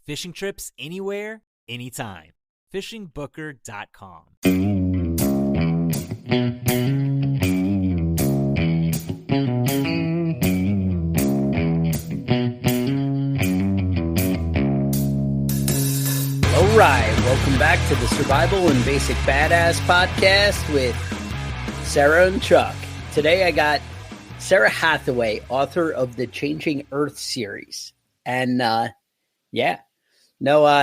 Fishing trips anywhere, anytime. FishingBooker.com. All right, welcome back to the Survival and Basic Badass podcast with Sara and Chuck. Today I got Sara Hathaway, author of the Changing Earth series. And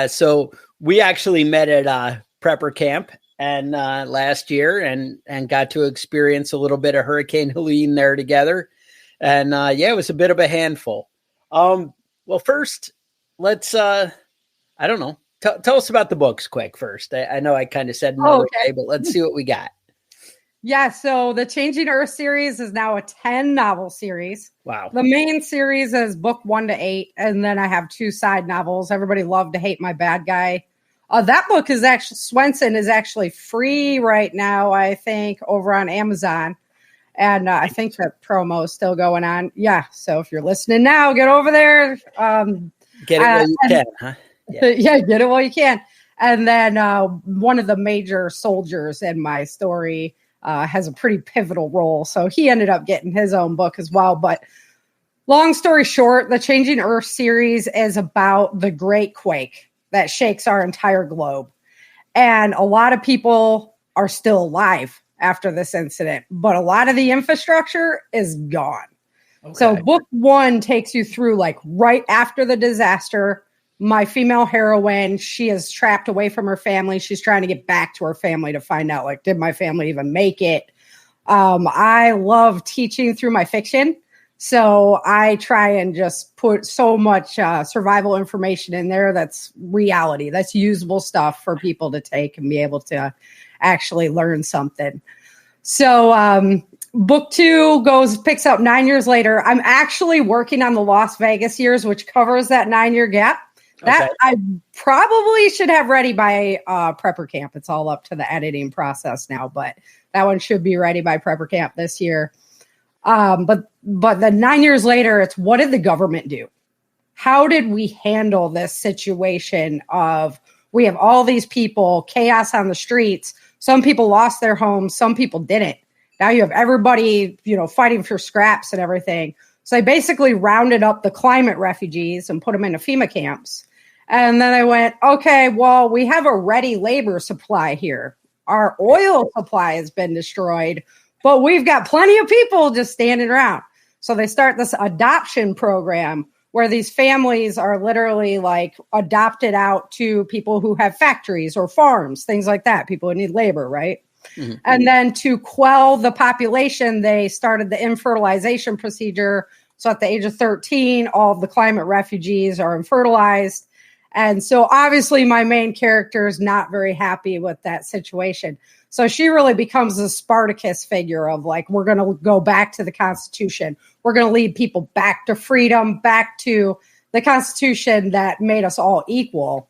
so we actually met at prepper camp and last year and got to experience a little bit of Hurricane Helene there together. And it was a bit of a handful. Well, first, let's tell us about the books quick first. I know I kind of said no, okay, but let's see what we got. Yeah, so the Changing Earth series is now a 10-novel series. Wow. The main series is book 1 to 8, and then I have 2 side novels. Everybody loved to hate my bad guy. That book is actually, Swenson is actually free right now, I think, over on Amazon. And I think that promo is still going on. Yeah, so if you're listening now, get over there. Get it while you can, huh? Yeah, get it while you can. And then one of the major soldiers in my story has a pretty pivotal role. So he ended up getting his own book as well. But long story short, the Changing Earth series is about the Great Quake that shakes our entire globe. And a lot of people are still alive after this incident, but a lot of the infrastructure is gone. Okay. So book 1 takes you through like right after the disaster. My female heroine, she is trapped away from her family. She's trying to get back to her family to find out, like, did my family even make it? I love teaching through my fiction. So I try and just put so much survival information in there that's reality, that's usable stuff for people to take and be able to actually learn something. So book 2 picks up 9 years later. I'm actually working on the Las Vegas years, which covers that 9-year gap. That I probably should have ready by prepper camp. It's all up to the editing process now, but that one should be ready by prepper camp this year. But then 9 years later, it's what did the government do? How did we handle this situation of we have all these people, chaos on the streets. Some people lost their homes. Some people didn't. Now you have everybody, fighting for scraps and everything. So they basically rounded up the climate refugees and put them into FEMA camps. And then I went, okay, well, we have a ready labor supply here. Our oil supply has been destroyed, but we've got plenty of people just standing around. So they start this adoption program where these families are literally like adopted out to people who have factories or farms, things like that, people who need labor, right? Mm-hmm. And then to quell the population, they started the infertilization procedure. So at the age of 13, all of the climate refugees are infertilized. And so obviously my main character is not very happy with that situation. So she really becomes a Spartacus figure of like, we're going to go back to the Constitution. We're going to lead people back to freedom, back to the Constitution that made us all equal.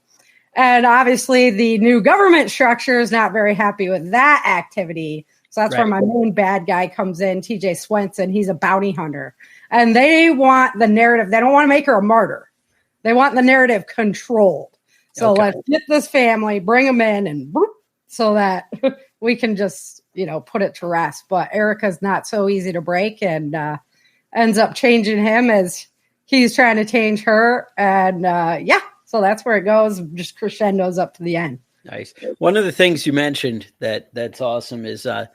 And obviously the new government structure is not very happy with that activity. So that's where my main bad guy comes in, TJ Swenson. He's a bounty hunter. And they want the narrative. They don't want to make her a martyr. They want the narrative controlled. So let's get this family, bring them in and so that we can just, put it to rest. But Erica's not so easy to break and ends up changing him as he's trying to change her. And so that's where it goes, just crescendos up to the end. Nice. One of the things you mentioned that's awesome is, that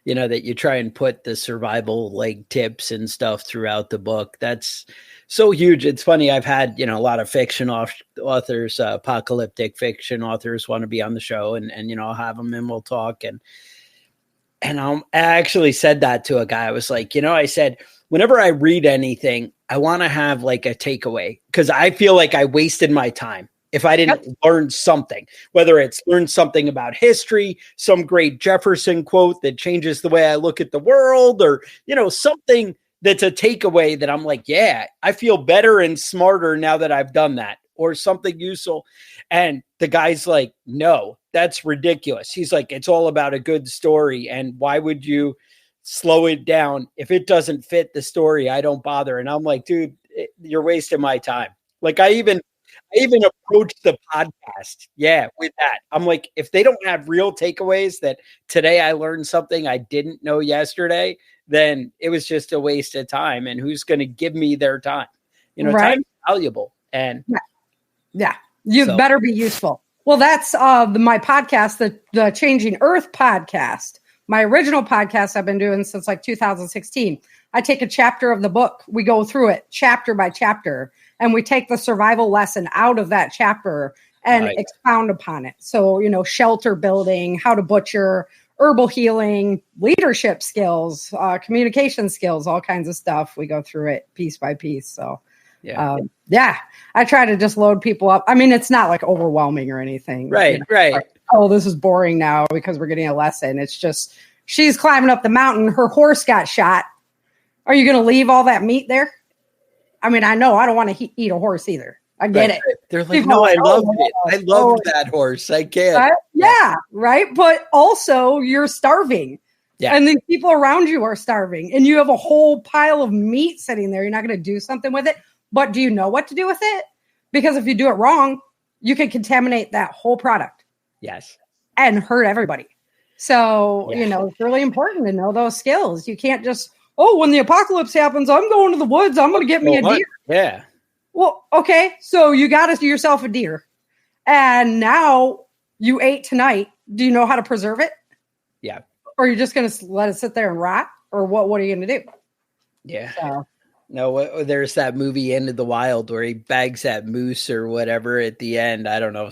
you try and put the survival like tips and stuff throughout the book. That's so huge. It's funny. I've had, a lot of fiction authors, apocalyptic fiction authors want to be on the show and I'll have them and we'll talk. And I actually said that to a guy. I was like, I said, whenever I read anything, I want to have like a takeaway because I feel like I wasted my time if I didn't learn something, whether it's learn something about history, some great Jefferson quote that changes the way I look at the world or, something that's a takeaway that I'm like, yeah, I feel better and smarter now that I've done that or something useful. And the guy's like, no, that's ridiculous. He's like, it's all about a good story. And why would you slow it down? If it doesn't fit the story, I don't bother. And I'm like, dude, you're wasting my time. Like I even I even approached the podcast. Yeah, with that. I'm like, if they don't have real takeaways that today I learned something I didn't know yesterday, then it was just a waste of time. And who's going to give me their time? Time's valuable. And yeah. You better be useful. Well, that's my podcast, the Changing Earth podcast. My original podcast I've been doing since like 2016. I take a chapter of the book. We go through it chapter by chapter, and we take the survival lesson out of that chapter and expound upon it. So, shelter building, how to butcher, herbal healing, leadership skills, communication skills, all kinds of stuff. We go through it piece by piece. So, I try to just load people up. I mean, it's not like overwhelming or anything. Right. Like, oh, this is boring now because we're getting a lesson. It's just, she's climbing up the mountain. Her horse got shot. Are you going to leave all that meat there? I mean, I know I don't want to eat a horse either. I get it. They're like, no, I love it. I love that horse. I can't. Yeah, right. But also you're starving. Yeah. And the people around you are starving. And you have a whole pile of meat sitting there. You're not going to do something with it. But do you know what to do with it? Because if you do it wrong, you can contaminate that whole product. Yes. And hurt everybody. So, it's really important to know those skills. You can't just, when the apocalypse happens, I'm going to the woods. I'm going to get me a deer. Yeah. Well, okay. So you got to do yourself a deer. And now you ate tonight. Do you know how to preserve it? Yeah. Or are you just going to let it sit there and rot? Or what are you going to do? Yeah. So. No, there's that movie End of the Wild where he bags that moose or whatever at the end. I don't know,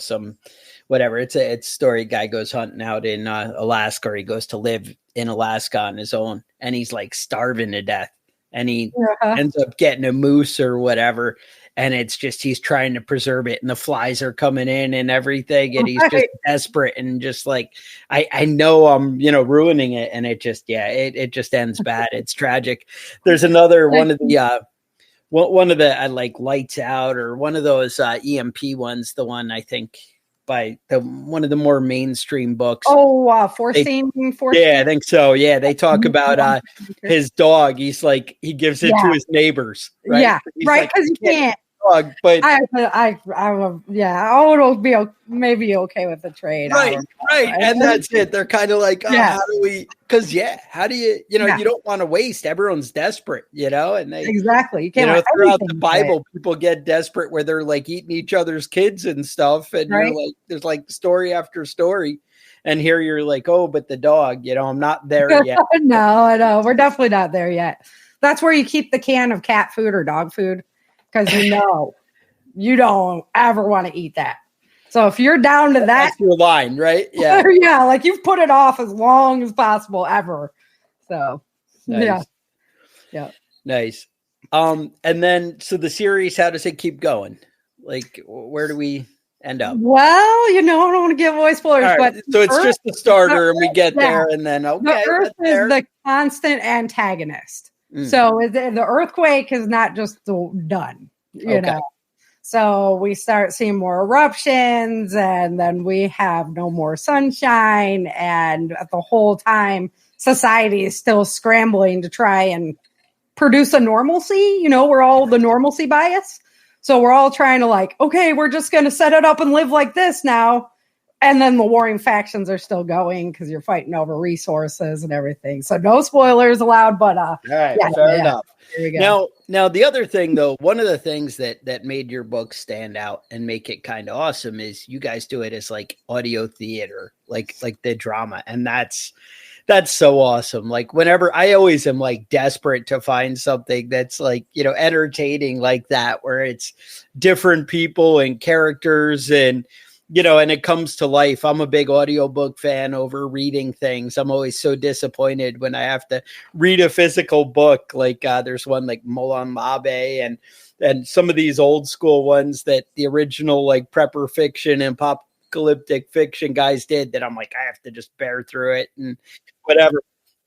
whatever. It's a story. Guy goes hunting out in Alaska, or he goes to live in Alaska on his own, and he's like starving to death. And he ends up getting a moose or whatever. And it's just, he's trying to preserve it, and the flies are coming in and everything. And he's just desperate and just like, I know I'm, ruining it. And it just, it just ends bad. It's tragic. There's another one of the, I like Lights Out, or one of those EMP ones, the one I think by one of the more mainstream books. Forcing. Yeah, I think so. Yeah. They talk about his dog. He's like, he gives it to his neighbors. Right? Yeah. He's right. Like, Cause you can't. Dog, but it'll be maybe okay with the trade. Right. And that's it. They're kind of like, how do we, how do you, you don't want to waste. Everyone's desperate, and they exactly. You can't, throughout the Bible, people get desperate where they're like eating each other's kids and stuff. And you're like, there's like story after story. And here you're like, but the dog, I'm not there yet. No, I know. We're definitely not there yet. That's where you keep the can of cat food or dog food. Because you don't ever want to eat that. So if you're down to that, that's your line, right? Yeah, like you've put it off as long as possible ever. So nice. yeah, nice. And then so the series, how does it keep going? Like, where do we end up? Well, I don't want to give away spoilers, but so it's just the starter, and we get there, and then the Earth is the constant antagonist. So the earthquake is not just done, you know. So we start seeing more eruptions, and then we have no more sunshine. And at the whole time, society is still scrambling to try and produce a normalcy. We're all the normalcy bias. So we're all trying to we're just going to set it up and live like this now. And then the warring factions are still going because you're fighting over resources and everything. So no spoilers allowed, but all right, fair enough. There we go. Now the other thing though, one of the things that made your book stand out and make it kind of awesome is you guys do it as like audio theater, like the drama. And that's so awesome. Like whenever I always am like desperate to find something that's like, entertaining like that, where it's different people and characters and and it comes to life. I'm a big audiobook fan over reading things. I'm always so disappointed when I have to read a physical book. Like there's one like Molan Mabe and some of these old school ones that the original like prepper fiction and apocalyptic fiction guys did that I'm like, I have to just bear through it and whatever.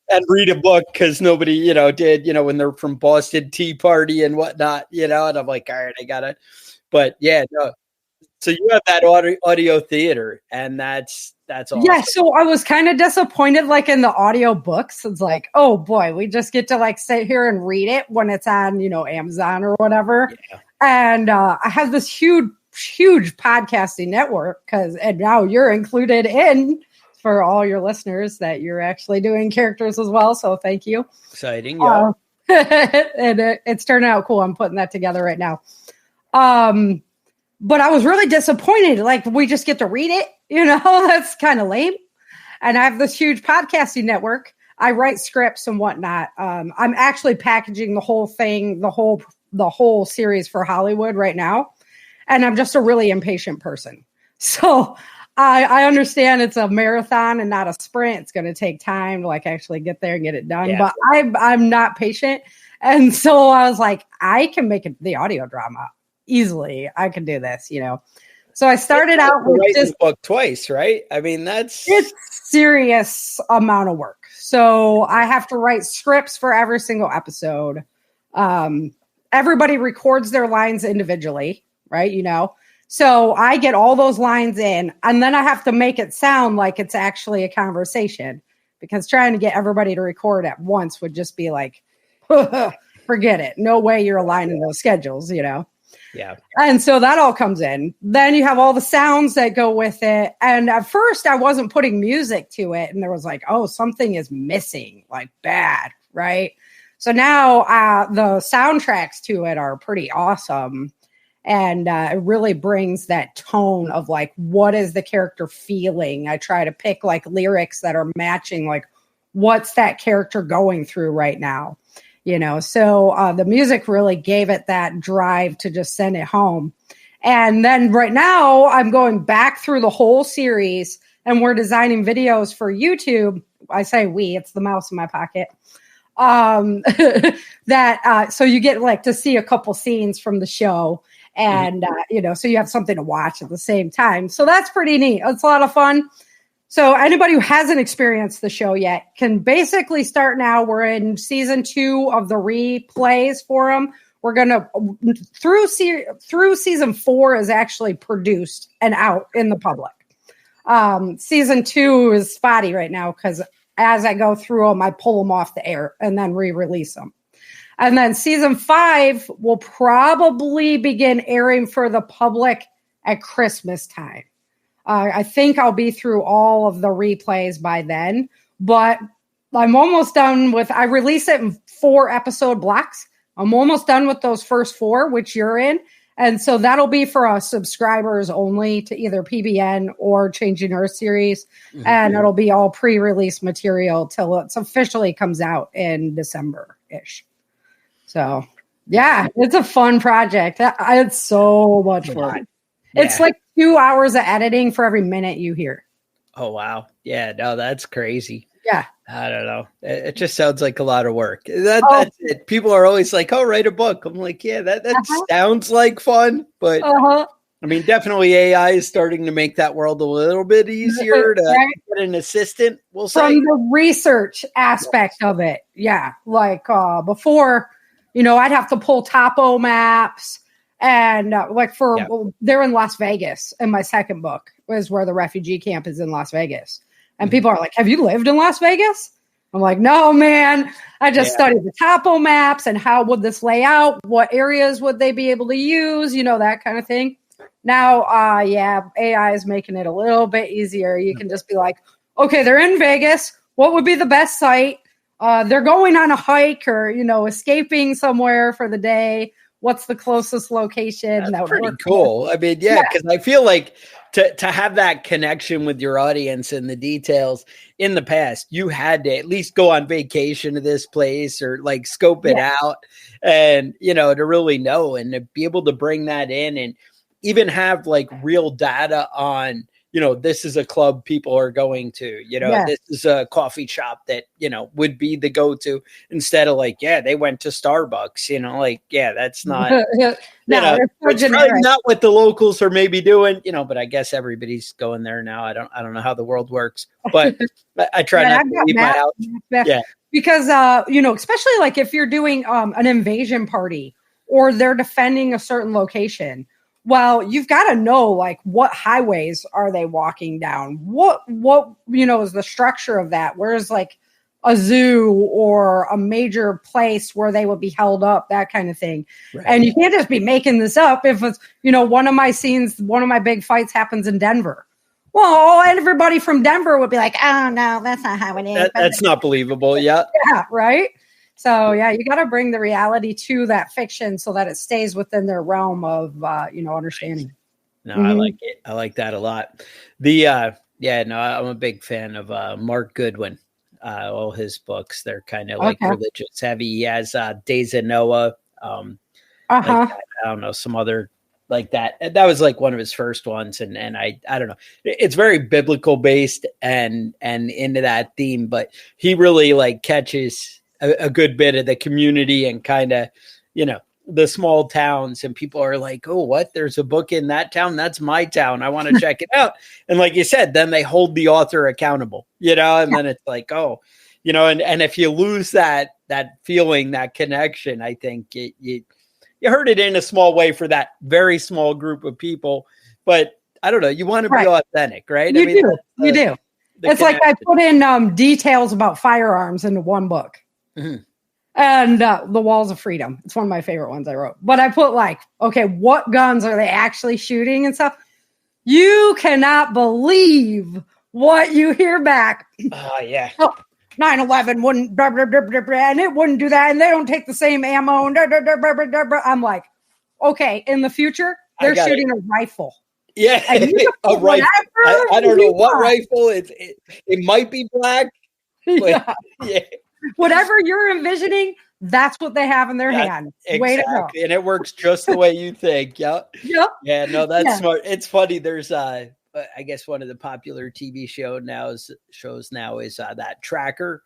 And read a book because nobody, did, when they're from Boston Tea Party and whatnot, and I'm like, all right, I gotta, but yeah, no. So you have that audio theater, and that's awesome. Yeah, so I was kind of disappointed, like in the audio books. It's like, oh boy, we just get to like sit here and read it when it's on, Amazon or whatever. Yeah. And I have this huge huge podcasting network and now you're included in, for all your listeners, that you're actually doing characters as well. So thank you. Exciting. Yeah. And it's turning out cool. I'm putting that together right now. But I was really disappointed. Like, we just get to read it, that's kind of lame. And I have this huge podcasting network. I write scripts and whatnot. I'm actually packaging the whole thing, the whole series for Hollywood right now. And I'm just a really impatient person. So I understand it's a marathon and not a sprint. It's going to take time to actually get there and get it done. Yeah. But I'm not patient. And so I was like, I can make the audio drama easily. I can do this, So I started out with this book twice, right? I mean, it's serious amount of work. So I have to write scripts for every single episode. Everybody records their lines individually, right? So I get all those lines in, and then I have to make it sound like it's actually a conversation, because trying to get everybody to record at once would just be like, forget it. No way you're aligning those schedules, Yeah. And so that all comes in. Then you have all the sounds that go with it. And at first I wasn't putting music to it. And there was something is missing, bad. Right. So now the soundtracks to it are pretty awesome. And it really brings that tone of what is the character feeling? I try to pick lyrics that are matching, what's that character going through right now? So the music really gave it that drive to just send it home. And then right now I'm going back through the whole series, and we're designing videos for YouTube. I say we, it's the mouse in my pocket. So you get to see a couple scenes from the show, and, so you have something to watch at the same time. So that's pretty neat. It's a lot of fun. So anybody who hasn't experienced the show yet can basically start now. We're in season 2 of the replays for them. We're going to, through season 4 is actually produced and out in the public. Season 2 is spotty right now because as I go through them, I pull them off the air and then re-release them. And then season 5 will probably begin airing for the public at Christmas time. I think I'll be through all of the replays by then, but I'm almost done with, I release it in 4 episode blocks. I'm almost done with those first 4, which you're in. And so that'll be for us subscribers only to either PBN or Changing Earth series. Mm-hmm. And it'll be all pre-release material till it officially comes out in December-ish. So yeah, it's a fun project. It's so much fun. Yeah. It's 2 hours of editing for every minute you hear. Oh, wow. Yeah, no, that's crazy. Yeah. I don't know. It just sounds like a lot of work. That's it. People are always like, oh, write a book. I'm like, yeah, that sounds like fun. But I mean, definitely AI is starting to make that world a little bit easier to get an assistant, we'll say. From the research aspect of it. Yeah. Before, I'd have to pull topo maps. And they're in Las Vegas, and my second book is where the refugee camp is in Las Vegas. And people are like, have you lived in Las Vegas? I'm like, no, man. I just studied the topo maps and how would this lay out? What areas would they be able to use? That kind of thing. Now, AI is making it a little bit easier. You can just be like, okay, they're in Vegas. What would be the best site? They're going on a hike or, escaping somewhere for the day. What's the closest location? That's pretty cool. I mean, because I feel like to have that connection with your audience and the details in the past, you had to at least go on vacation to this place or scope it out and, to really know and to be able to bring that in and even have real data on, this is a club people are going to, this is a coffee shop that, would be the go-to instead of they went to Starbucks, that's not, it's probably not what the locals are maybe doing, but I guess everybody's going there now. I don't know how the world works, but I try not to leave my house. Yeah. Because, especially if you're doing an invasion party or they're defending a certain location. Well, you've got to know what highways are they walking down? What is the structure of that? Where's a zoo or a major place where they would be held up, that kind of thing. Right. And you can't just be making this up. If it's, one of my scenes, one of my big fights happens in Denver. Well, everybody from Denver would be like, oh, no, that's not how it is. That's not believable. Yeah. Yeah. Right. So, yeah, you got to bring the reality to that fiction so that it stays within their realm of, understanding. No, I like it. I like that a lot. I'm a big fan of Mark Goodwin. All his books, they're kind of like religious heavy. He has Days of Noah. I don't know, some other like that. That was like one of his first ones. And I don't know. It's very biblical based and into that theme, but he really like catches a good bit of the community and kind of, the small towns, and people are like, oh, what? There's a book in that town. That's my town. I want to check it out. And like you said, then they hold the author accountable, and then it's like, oh, and if you lose that feeling, that connection, I think you heard it in a small way for that very small group of people, but I don't know. You want to be authentic, right? You do. It's connection. Like I put in details about firearms into one book. Mm-hmm. And The Walls of Freedom. It's one of my favorite ones I wrote. But I put what guns are they actually shooting and stuff? You cannot believe what you hear back. Oh, yeah. 9/11 wouldn't, blah, blah, blah, blah, blah, and it wouldn't do that. And they don't take the same ammo. And I'm like, okay, in the future, they're shooting a rifle. Yeah, a rifle. I don't know what rifle. It might be black. But, yeah. Whatever you're envisioning, that's what they have in their hand. Exactly. Way to go. And it works just the way you think. Yep. Yeah, no, that's smart. It's funny. There's I guess one of the popular TV shows now is that Tracker.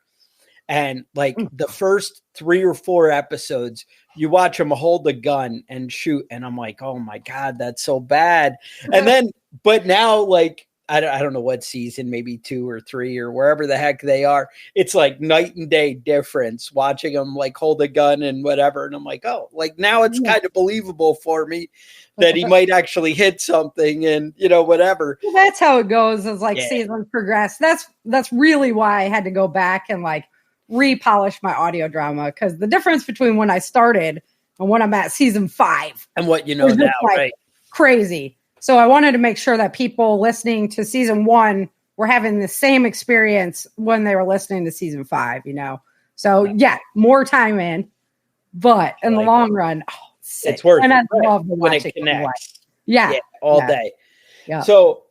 And like the first 3 or 4 episodes, you watch them hold a gun and shoot. And I'm like, oh my God, that's so bad. And then, but now like, I don't know what season, maybe 2 or 3 or wherever the heck they are. It's like night and day difference watching them like hold a gun and whatever. And I'm like, oh, like now it's kind of believable for me that he might actually hit something and, whatever. Well, that's how it goes as seasons progress. That's really why I had to go back and like repolish my audio drama, because the difference between when I started and when I'm at season 5 and what now, right? Crazy. So I wanted to make sure that people listening to season 1 were having the same experience when they were listening to season 5, So more time in, but in the long run, it's worth it. And I love when it connects. Yeah, all day. Yeah. So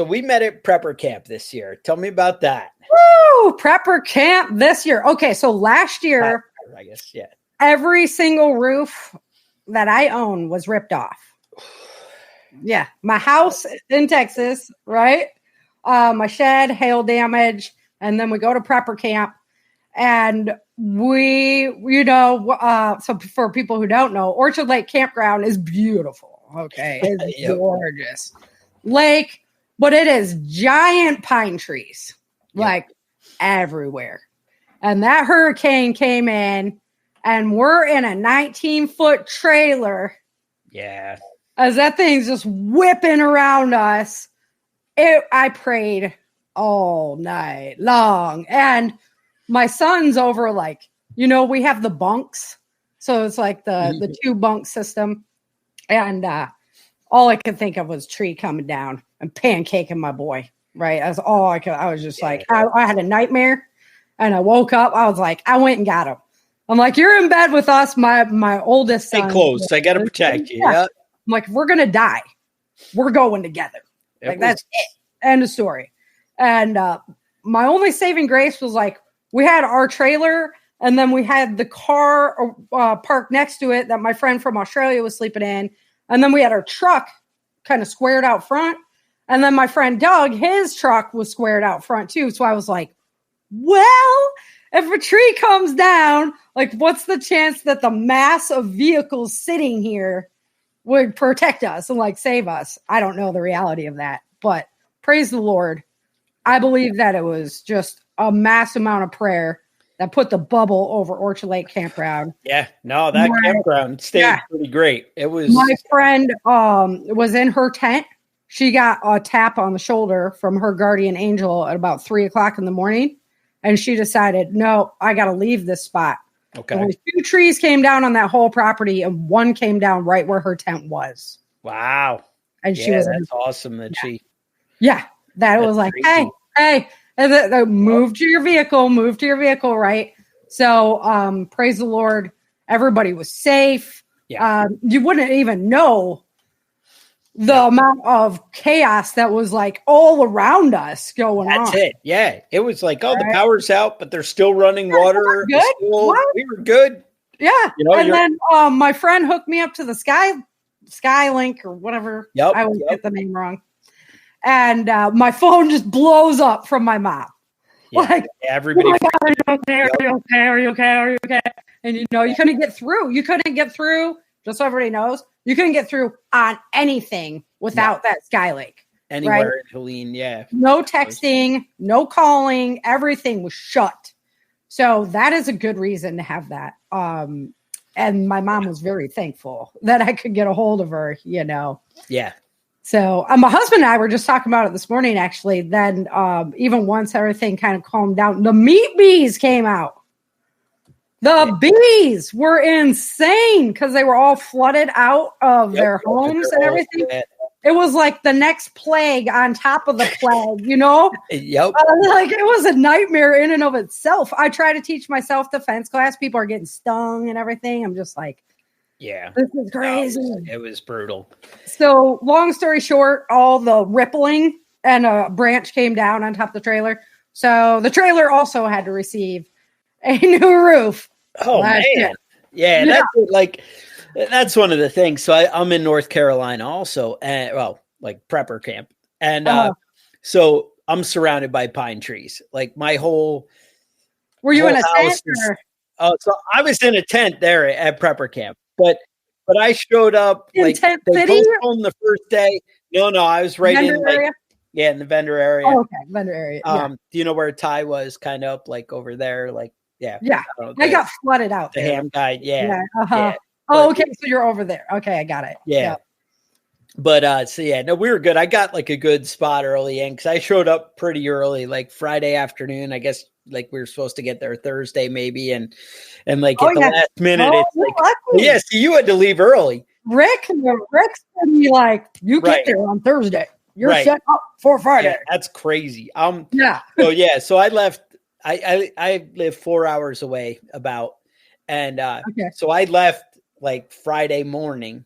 we met at Prepper Camp this year. Tell me about that. Woo! Prepper Camp this year. Okay, so last year, I guess, every single roof that I own was ripped off. Yeah, my house in Texas, right? My shed, hail damage, and then we go to Prepper Camp, and we, so for people who don't know, Orchard Lake Campground is beautiful. Okay, it's gorgeous lake, but it is giant pine trees everywhere. And that hurricane came in, and we're in a 19-foot trailer. Yeah. As that thing's just whipping around us, I prayed all night long. And my son's over we have the bunks. So it's like the 2 bunk system. And all I could think of was tree coming down and pancaking my boy, right? That's all I could. I was just I had a nightmare, and I woke up. I was like, I went and got him. I'm like, you're in bed with us, my oldest son. Stay close. I got to protect you. Yeah. I'm like, if we're going to die, we're going together. That's it. End of story. And my only saving grace was we had our trailer, and then we had the car parked next to it that my friend from Australia was sleeping in. And then we had our truck kind of squared out front. And then my friend Doug, his truck was squared out front too. So I was like, well, if a tree comes down, what's the chance that the mass of vehicles sitting here would protect us and save us? I don't know the reality of that, but praise the Lord. I believe that it was just a mass amount of prayer that put the bubble over Orchard Lake Campground. Yeah, no, that campground stayed pretty great. It was. My friend was in her tent. She got a tap on the shoulder from her guardian angel at about 3:00 in the morning. And she decided, no, I got to leave this spot. Okay. Only 2 trees came down on that whole property, and one came down right where her tent was. Wow. And she was that's awesome that she. Yeah. That was like, crazy. hey. And move to your vehicle, right? So praise the Lord. Everybody was safe. Yeah. You wouldn't even know the amount of chaos that was like all around us going on. That's it. Yeah. It was like, the power's out, but they're still running water. Good. We were good. Yeah. You know, and then my friend hooked me up to the Skylink or whatever. Yep. I always get the name wrong. And my phone just blows up from my mom. Yeah. Like, everybody. oh my God, are you okay? Are you okay? And you couldn't get through. Just so everybody knows, you couldn't get through on anything without that Skylink. Anywhere in Helene, yeah. No texting, no calling, everything was shut. So that is a good reason to have that. And my mom was very thankful that I could get a hold of her, Yeah. So my husband and I were just talking about it this morning, actually. Then even once everything kind of calmed down, the meat bees came out. The bees were insane because they were all flooded out of their homes and everything. It was like the next plague on top of the plague, Yep. Like it was a nightmare in and of itself. I try to teach my self-defense class. People are getting stung and everything. I'm just like, yeah, this is crazy. It was brutal. So long story short, all the rippling and a branch came down on top of the trailer. So the trailer also had to receive a new roof. Oh man. Yeah. That's one of the things. So I'm in North Carolina also, and like prepper camp. And so I'm surrounded by pine trees. Like my whole Were you in a tent? So I was in a tent there at prepper camp, but I showed up in like Tent they City? postponed the first day. No, I was right Vendor in area? in the vendor area. Oh, okay, vendor area. Do you know where Ty was? Kind of up like over there, like Yeah. I got flooded out the there. ham guy. Yeah. Uh-huh. Oh, okay. So you're over there. Okay, I got it. Yeah. But we were good. I got like a good spot early in because I showed up pretty early, like Friday afternoon. I guess like we were supposed to get there Thursday maybe, and like at the last minute, it's like so you had to leave early. Rick's gonna be like, you get there on Thursday. You're set up for Friday. Yeah, that's crazy. Yeah. So I left. I live 4 hours away about, and so I left like Friday morning,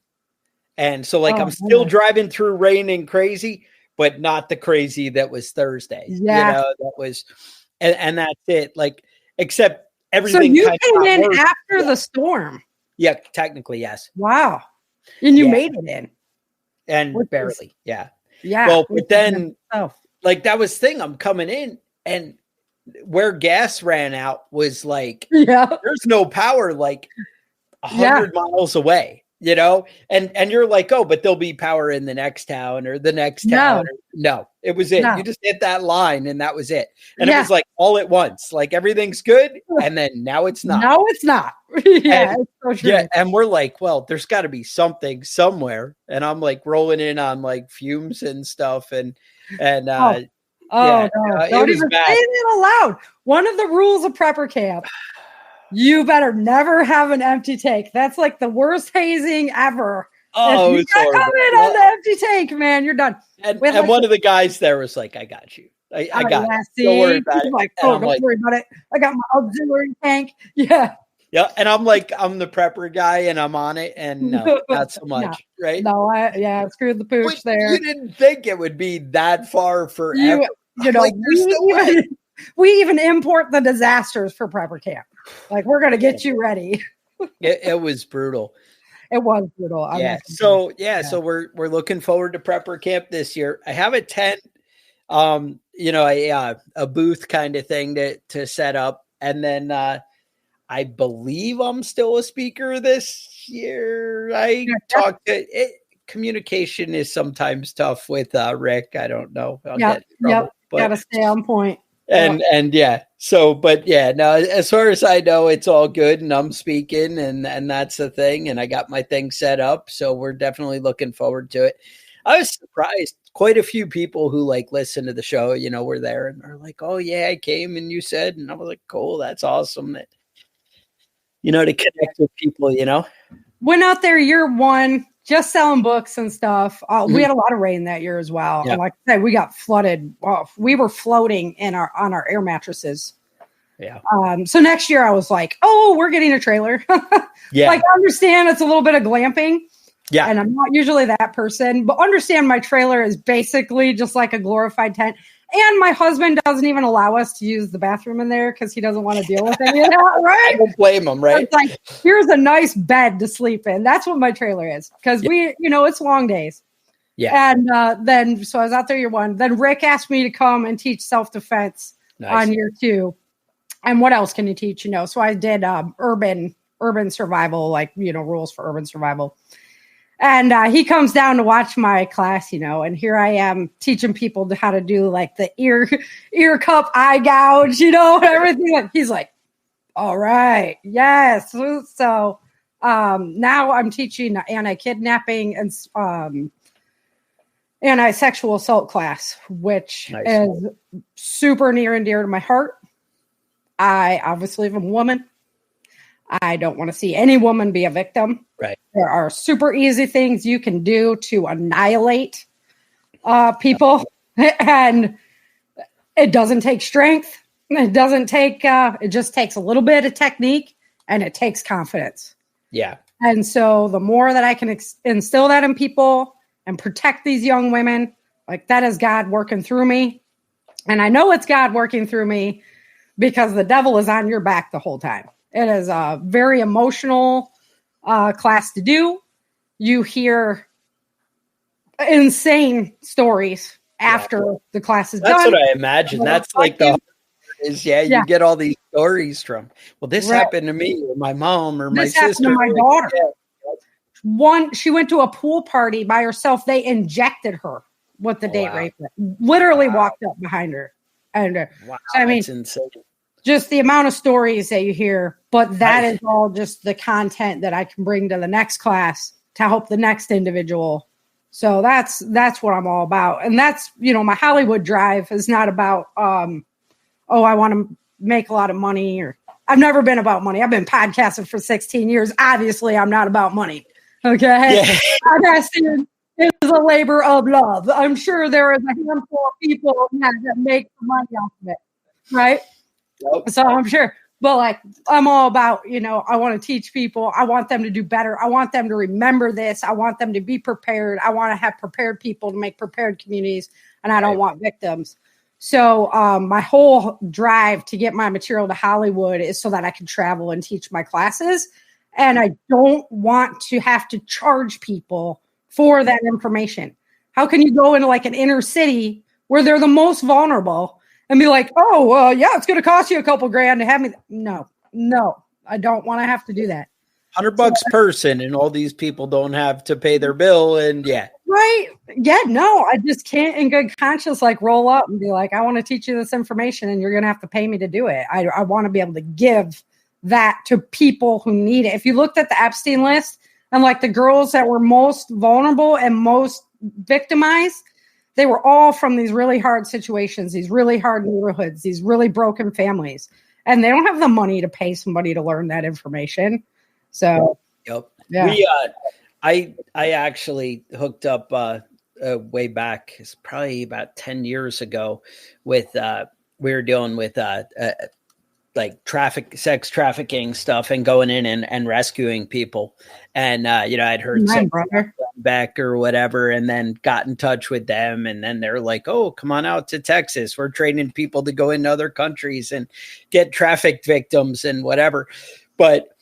and so like I'm still driving through rain and crazy, but not the crazy that was Thursday. Yeah, that was, and that's it. Like except everything. So you came in after the storm. Yeah, technically yes. Wow, and you made it in, and barely. Yeah. Well, but then like that was thing. I'm coming in and. Where gas ran out was like, there's no power like 100 miles away, and you're like, oh, but there'll be power in the next town or the next town. No, it was it. No. You just hit that line and that was it. And it was like all at once, like everything's good. And then now it's not. No, it's not. It's so true. Yeah. And we're like, well, there's got to be something somewhere. And I'm like rolling in on like fumes and stuff. And no, don't even say it aloud. One of the rules of prepper camp, you better never have an empty tank. That's like the worst hazing ever. Oh, you come in on the empty tank, man, you're done. And one of the guys there was like, I got you. I got it. Don't worry about it. Like, don't worry about it. I got my auxiliary tank. Yeah. Yeah. And I'm like, I'm the prepper guy and I'm on it. And no, not so much. Right. No, screwed the pooch there. You didn't think it would be that far forever. Like, we even import the disasters for prepper camp. Like, we're going to get you ready. It was brutal. It was brutal. So we're looking forward to prepper camp this year. I have a tent, a booth kind of thing to set up. And then I believe I'm still a speaker this year. I talked to it. Communication is sometimes tough with Rick. I don't know. I'll get in trouble, but gotta stay on point. And so, but no, as far as I know, it's all good and I'm speaking and that's the thing. And I got my thing set up. So we're definitely looking forward to it. I was surprised. Quite a few people who like listen to the show, were there and are like, "Oh yeah, I came and you said," and I was like, "Cool, that's awesome." That to connect with people. Went out there year one, just selling books and stuff. We had a lot of rain that year as well. Yeah. And like I said, we got flooded. We were floating on our air mattresses. Yeah. So next year I was like, "Oh, we're getting a trailer." Yeah. Like, I understand it's a little bit of glamping. Yeah. And I'm not usually that person, but understand my trailer is basically just like a glorified tent. And my husband doesn't even allow us to use the bathroom in there because he doesn't want to deal with any of that, right? I don't blame him, right? It's like, here's a nice bed to sleep in. That's what my trailer is. Because it's long days. Yeah. And then, so I was out there year one. Then Rick asked me to come and teach self-defense on year two. And what else can you teach? So I did urban survival, rules for urban survival. And he comes down to watch my class, and here I am teaching people how to do like the ear cup, eye gouge, everything. He's like, "All right, yes." So now I'm teaching anti-kidnapping and anti-sexual assault class, which is super near and dear to my heart. I obviously am a woman. I don't want to see any woman be a victim. Right. There are super easy things you can do to annihilate people. And it doesn't take strength. It doesn't take, it just takes a little bit of technique and it takes confidence. Yeah. And so the more that I can instill that in people and protect these young women, like that is God working through me. And I know it's God working through me because the devil is on your back the whole time. It is a very emotional class to do. You hear insane stories after the class is done. That's what I imagine. That's like you get all these stories from, well, this happened to me or my mom or my sister. This happened to my daughter. She went to a pool party by herself. They injected her with the date rape. Literally walked up behind her. And that's insane. Just the amount of stories that you hear, but that is all just the content that I can bring to the next class to help the next individual. So that's what I'm all about. And that's, my Hollywood drive is not about, I want to make a lot of money, or I've never been about money. I've been podcasting for 16 years. Obviously I'm not about money. Okay. Yeah. Podcasting is a labor of love. I'm sure there is a handful of people that make money off of it. Right. Yep. So I'm sure, but I'm all about, I want to teach people. I want them to do better. I want them to remember this. I want them to be prepared. I want to have prepared people to make prepared communities, and I don't want victims. So my whole drive to get my material to Hollywood is so that I can travel and teach my classes. And I don't want to have to charge people for that information. How can you go into an inner city where they're the most vulnerable and be like, it's going to cost you a couple grand to have me? No, I don't want to have to do that. $100 person, and all these people don't have to pay their bill. And right. Yeah, no, I just can't in good conscience, roll up and be like, I want to teach you this information and you're going to have to pay me to do it. I want to be able to give that to people who need it. If you looked at the Epstein list and the girls that were most vulnerable and most victimized, they were all from these really hard situations, these really hard neighborhoods, these really broken families. And they don't have the money to pay somebody to learn that information. So, yeah. I actually hooked up way back, it's probably about 10 years ago with, we were dealing with sex trafficking stuff and going in and rescuing people. And, I'd heard back or whatever, and then got in touch with them. And then they're like, "Oh, come on out to Texas. We're training people to go into other countries and get trafficked victims and whatever." But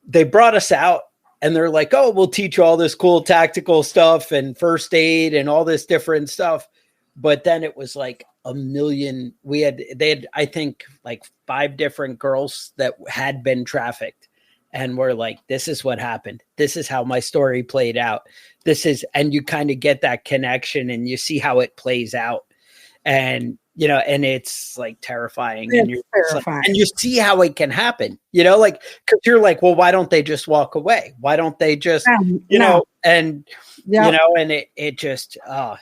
they brought us out and they're like, "Oh, we'll teach you all this cool tactical stuff and first aid and all this different stuff." But then it was a million. They had, I think, 5 different girls that had been trafficked. And we're like, this is what happened. This is how my story played out. And you kind of get that connection and you see how it plays out. And and it's like terrifying. It's and you're terrifying. and you see how it can happen, like, because you're like, well, why don't they just walk away? Why don't they just, and and it just,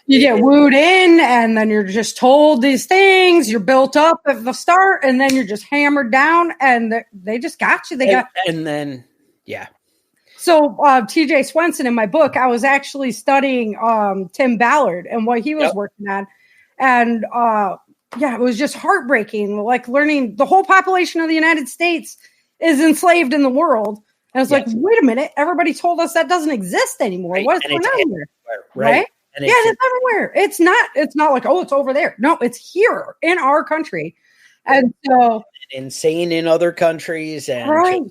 you get wooed in, and then you're just told these things. You're built up at the start, and then you're just hammered down, and they just got you. And then, yeah. So T.J. Swenson, in my book, I was actually studying Tim Ballard and what he was working on. And it was just heartbreaking, like learning the whole population of the United States is enslaved in the world. And it's like, wait a minute, everybody told us that doesn't exist anymore. Right. What is going on here? Right? And it's everywhere. It's not like, oh, it's over there. No, it's here in our country. And so insane in other countries. And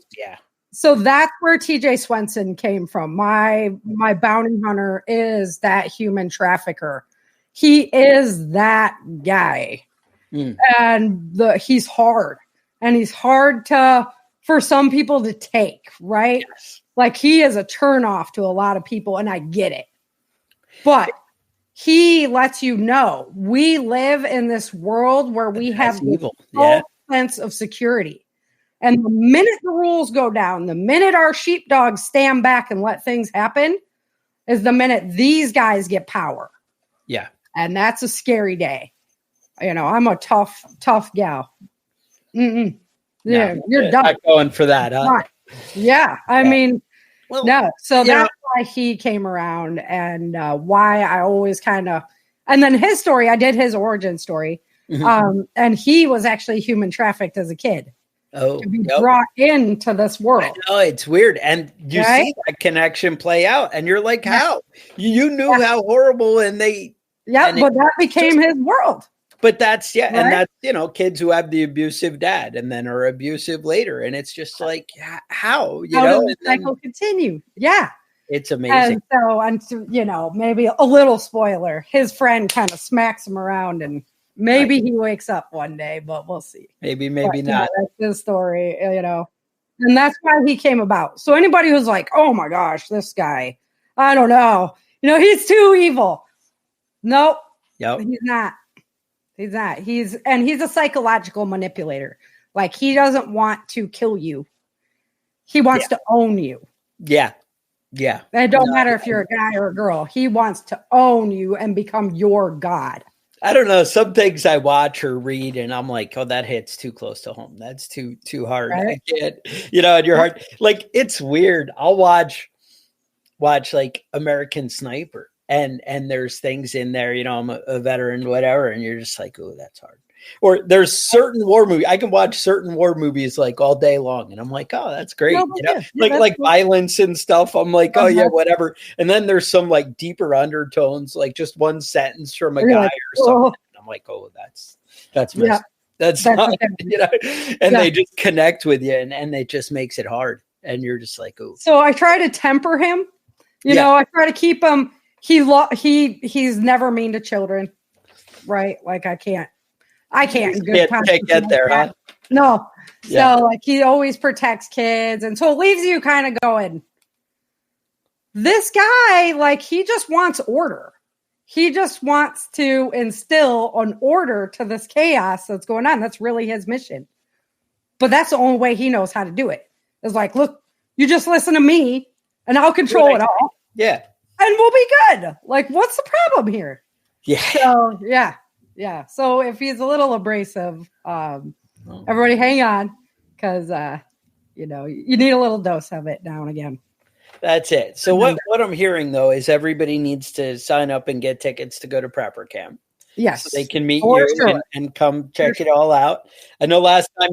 so that's where T.J. Swenson came from. My bounty hunter is that human trafficker. He is that guy. And he's hard. And he's hard for some people to take, right? Yes. Like, he is a turnoff to a lot of people, and I get it. But he lets you know we live in this world where we have this sense of security. And the minute the rules go down, the minute our sheepdogs stand back and let things happen, is the minute these guys get power. Yeah. And that's a scary day. I'm a tough gal. Mm-mm. Yeah, you're done. Not going for that, huh? Yeah. I mean, no. So that's why he came around, and why I always kind of, and then his story, I did his origin story. And he was actually human trafficked as a kid. To be brought into this world. Oh, it's weird. And you see that connection play out, and you're like, how? You knew how horrible, and they... Yeah, but that became his world. But that's, and that's, kids who have the abusive dad and then are abusive later. And it's just like, how? How does the cycle continue? Yeah. It's amazing. And so, maybe a little spoiler, his friend kind of smacks him around, and maybe he wakes up one day, but we'll see. Maybe but, not. That's his story, and that's why he came about. So anybody who's like, oh my gosh, this guy, I don't know, he's too evil. Nope. Yep. He's not. He's not. He's a psychological manipulator. Like, he doesn't want to kill you. He wants to own you. Yeah. Yeah. It don't matter if you're a guy or a girl. He wants to own you and become your god. I don't know. Some things I watch or read, and I'm like, oh, that hits too close to home. That's too hard. Right? I can't, in your heart. Like, it's weird. I'll watch like American Sniper. And there's things in there, I'm a veteran, whatever, and you're just like, oh, that's hard. Or there's certain war movies. I can watch certain war movies like all day long, and I'm like, oh, that's great. Like violence and stuff. I'm like, oh yeah, whatever. And then there's some like deeper undertones, like just one sentence from a guy or something. And I'm like, oh, that's messed. That's not, and they just connect with you, and it just makes it hard. And you're just like, oh. So I try to temper him. I try to keep him. He's never mean to children, right? Like, I can't get there, huh? No. So like, he always protects kids, and so it leaves you kind of going, this guy, like, he just wants order. He just wants to instill an order to this chaos that's going on. That's really his mission. But that's the only way he knows how to do it. It's like, look, you just listen to me, and I'll control it all. Yeah. And we'll be good. Like, what's the problem here? Yeah. So, yeah. So if he's a little abrasive, everybody hang on, because, you need a little dose of it now and again. That's it. So what I'm hearing, though, is everybody needs to sign up and get tickets to go to Prepper Camp. Yes. So they can meet you and come check it all out. I know last time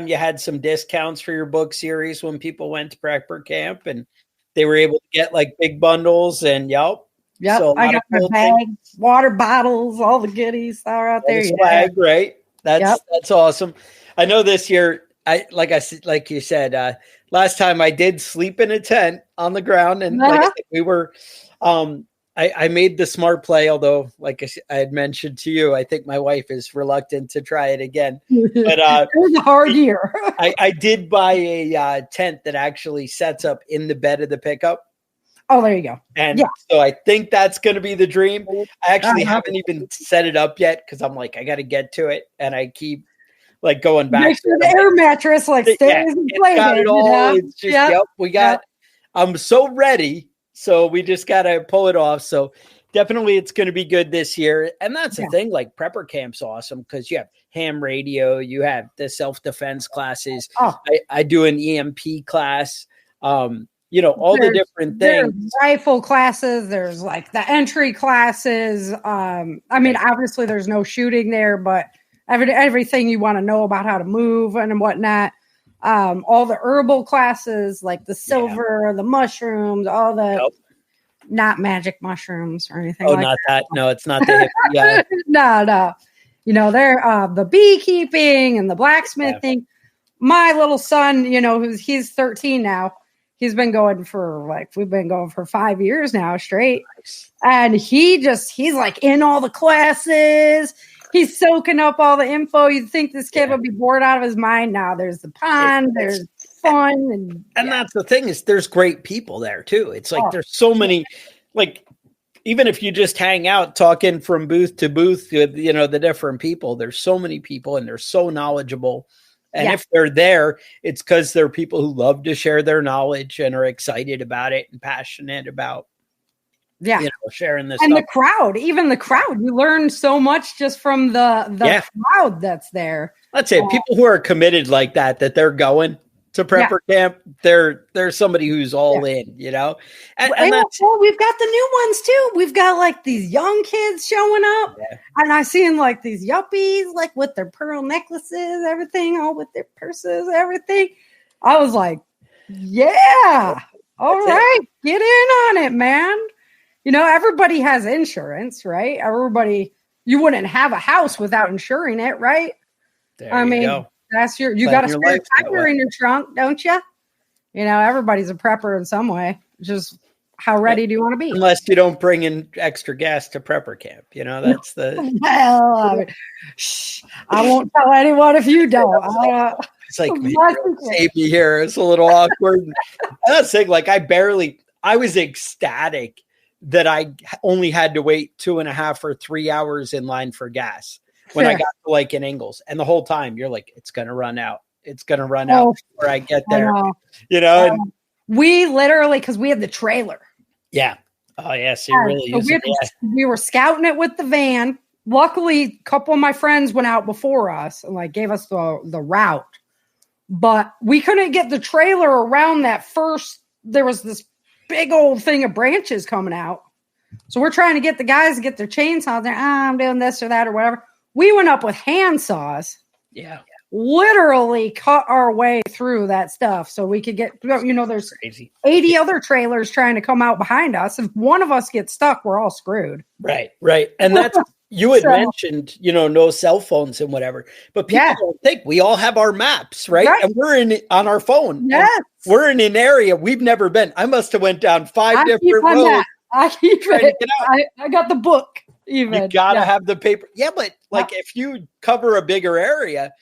you had some discounts for your book series when people went to Prepper Camp, and they were able to get like big bundles, and Yep. So I got my bags, water bottles, all the goodies are out there. Swag, right? That's awesome. I know this year, like you said, last time I did sleep in a tent on the ground, and like I said, we were, I made the smart play, although like I had mentioned to you, I think my wife is reluctant to try it again. But it was a hard year. I did buy a tent that actually sets up in the bed of the pickup. Oh, there you go. And so I think that's going to be the dream. I actually haven't even set it up yet because I'm like, I got to get to it. And I keep like going back. Make sure the air mattress like stays inflated. It's got it all. It's just, we got, I'm so ready. So we just got to pull it off. So definitely it's going to be good this year. And that's the thing, like prepper camp's awesome because you have ham radio, you have the self-defense classes. I do an EMP class. All the different things. There's rifle classes. There's like the entry classes. Obviously there's no shooting there, but everything you want to know about how to move and whatnot. All the herbal classes, like the silver, the mushrooms, all the not magic mushrooms or anything. Oh, like not that. No, it's not the hippie. No. They're the beekeeping and the blacksmithing. Yeah. My little son, he's 13 now. He's been going we've been going for 5 years now straight. Nice. And he's like in all the classes. He's soaking up all the info. You'd think this kid would be bored out of his mind. Now there's the pond, there's fun. And that's the thing is there's great people there too. It's like, there's so many, like, even if you just hang out talking from booth to booth, the different people, there's so many people and they're so knowledgeable. And if they're there, it's because they're people who love to share their knowledge and are excited about it and passionate about, sharing this. And stuff. Even the crowd, you learn so much just from the crowd that's there. Let's say people who are committed like that they're going to prepper camp. There's somebody who's all in, And we've got the new ones too. We've got like these young kids showing up, and I seen like these yuppies, like with their pearl necklaces, everything, all with their purses, everything. I was like, all right, get in on it, man. Everybody has insurance, right? You wouldn't have a house without insuring it, right? There you go. That's you got a spare tire in your trunk, don't you? Everybody's a prepper in some way. Just how ready do you want to be? Unless you don't bring in extra gas to prepper camp. That's the. Well, I won't tell anyone if you don't. It's like, save me here. It's a little awkward. I was saying, like, I was ecstatic that I only had to wait 2.5 or 3 hours in line for gas. When I got to like in Ingalls, and the whole time you're like, it's going to run out. It's going to run out before I get there. And we literally, cause we had the trailer. Yeah. Oh yes. It really is. We were scouting it with the van. Luckily a couple of my friends went out before us and like gave us the route, but we couldn't get the trailer around that first. There was this big old thing of branches coming out. So we're trying to get the guys to get their chainsaws there. I'm doing this or that or whatever. We went up with handsaws. Yeah. Literally cut our way through that stuff so we could get, there's crazy. 80 other trailers trying to come out behind us. If one of us gets stuck, we're all screwed. Right. And that's, you had mentioned, no cell phones and whatever, but people don't think we all have our maps, right? And we're on our phone. Yes. We're in an area we've never been. I must have went down 5 different roads. I keep it. I got the book. Even you gotta have the paper. Yeah, but like if you cover a bigger area,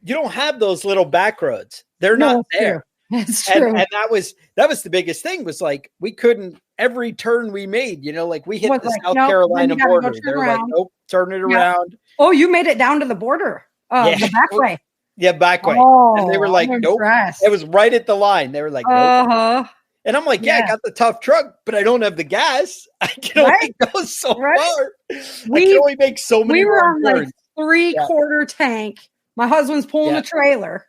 you don't have those little back roads. They're not there. It's true. And that was the biggest thing was like we couldn't every turn we made, like we hit the South Carolina border. They're like, nope, turn it around. Oh, you made it down to the border. The back way. Yeah, back way. Oh, and they were like, nope. It was right at the line. They were like, nope. And I'm like, I got the tough truck, but I don't have the gas. I can only go so far. I can only make so many. We were on like 3/4 tank. My husband's pulling a trailer.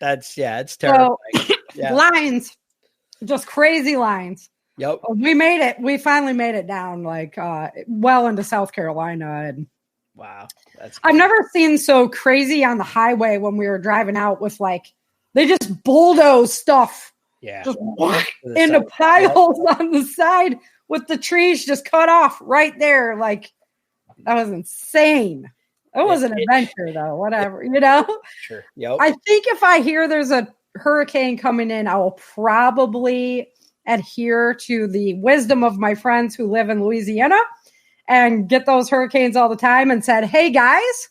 It's terrible. So, lines, just crazy lines. Yep. We made it. We finally made it down like well into South Carolina. And wow. That's I've never seen so crazy on the highway when we were driving out with like, they just bulldoze stuff. Yeah. Just into piles on the side with the trees just cut off right there. Like, that was insane. It was an adventure though, whatever, Sure. Yep. I think if I hear there's a hurricane coming in, I will probably adhere to the wisdom of my friends who live in Louisiana and get those hurricanes all the time and said, hey guys,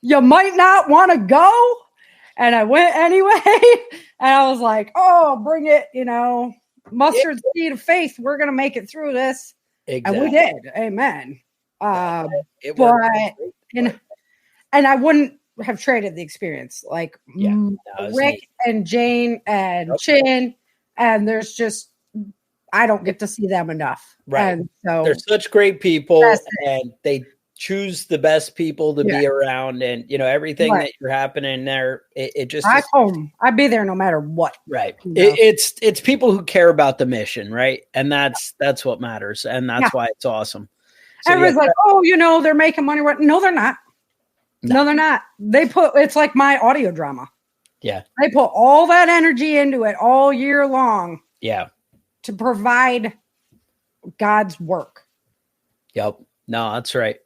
you might not want to go. And I went anyway. And I was like, oh, bring it, mustard seed of faith. We're going to make it through this. Exactly. And we did. Amen. It worked. And I wouldn't have traded the experience. Like Rick and Jane and Chin, and there's just, I don't get to see them enough. Right. And so they're such great people, and they choose the best people to be around, and everything that you're happening there. It just I'd be there no matter what. Right. It's people who care about the mission, right? And that's what matters, and that's why it's awesome. So, everyone's like, oh, they're making money. No, they're not. No, they're not. It's like my audio drama. Yeah. They put all that energy into it all year long. Yeah. To provide God's work. Yep. No, that's right.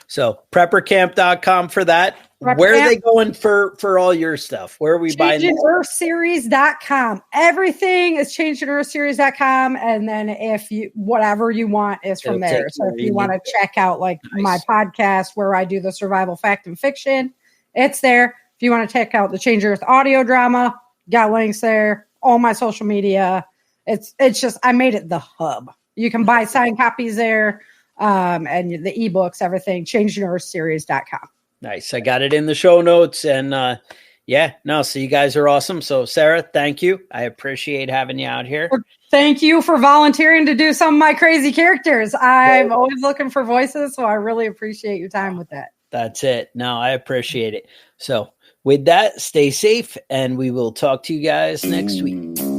So preppercamp.com for that. Where are they going for all your stuff? Where are we buying? ChangingEarthSeries.com. Everything is ChangingEarthSeries.com. And then whatever you want is from there. So if you want to check out my podcast where I do the survival fact and fiction, it's there. If you want to check out the Change Earth audio drama, got links there. All my social media. It's just, I made it the hub. You can buy signed copies there. And the ebooks, everything, ChangingEarthSeries.com. Nice. I got it in the show notes, and so you guys are awesome. So Sara, thank you. I appreciate having you out here. Thank you for volunteering to do some of my crazy characters. I'm always looking for voices, so I really appreciate your time with that. That's it. No, I appreciate it. So with that, stay safe, and we will talk to you guys next week.